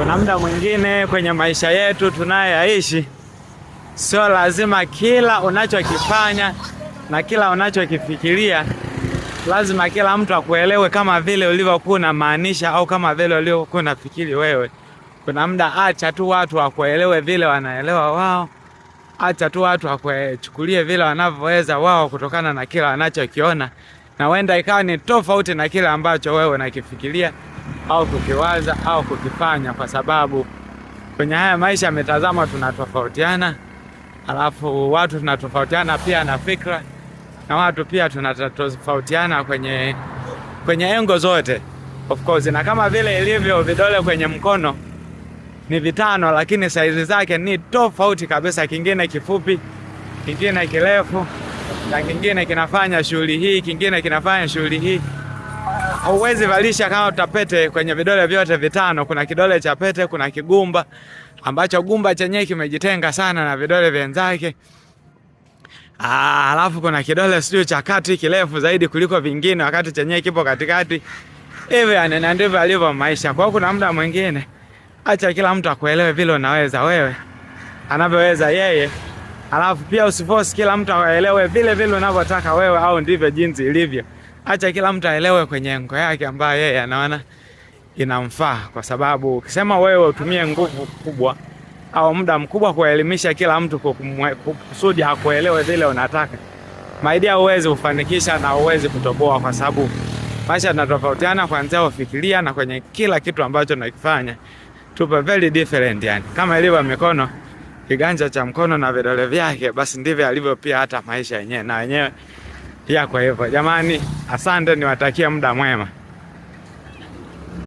Kuna muda mwingine kwenye maisha yetu tunayoishi, sio lazima kila unachokifanya na kila unachokifikiria lazima kila mtu akuelewe kama vile ulivyokuwa unamaanisha au kama vile ulivyokuwa unafikiri wewe. Kuna muda acha tu watu wakuelewe vile wanaelewa wao. Acha tu watu wakuchukulie vile wanavyoweza wao kutokana na kila wanachokiona. Na wenda ikawa ni tofauti na kile ambacho wewe unakifikiria au kukiwaza au kukifanya, kwa sababu kwenye haya maisha mitazamo tunatofautiana. Alafu watu tunatofautiana pia na fikra, na watu pia tunatofautiana kwenye engo zote of course. Na kama vile ilivyo vidole kwenye mkono ni vitano, lakini saizi zake ni tofauti kabisa. Kingine kifupi, kingine kirefu, na kingine kinafanya shughuli hii, kingine kinafanya shughuli hii. Hauwezi valisha kama utapete kwenye vidole vyote vitano. Kuna kidole cha pete, kuna kigumba ambacho gumba chenyewe kimejitenga sana na vidole venzake. Alafu kuna kidole sio cha kati kirefu zaidi kuliko vingine, wakati chenyewe kipo katikati. Hivi yani ndivyo alivyo maisha. Kwa hiyo kuna muda mwingine acha kila mtu akuelewe vile unaweza wewe, anavyoweza yeye. Alafu pia usiforce kila mtu aelewe vile vile unavyotaka wewe au ndivyo jinsi ilivyo. Acha kila mtu aelewe kwenye ngo yake ambayo yeye anaona inamfaa, kwa sababu ukisema wewe utumie nguvu kubwa au muda mkubwa kuelimisha kila mtu kusudi akuelewe vile unataka, maidia uwezi kufanikisha na uwezi kutoboa, kwa sababu maisha yanatofautiana kuanzia ufikiria na kwenye kila kitu ambacho nakifanya. Tupo very different yani. Kama ilivyo mikono, kiganja cha mkono na vidole vyake, basi ndivyo alivyo pia hata maisha yenyewe na wenyewe pia. Kwa hivyo jamani, asante, niwatakia muda mwema.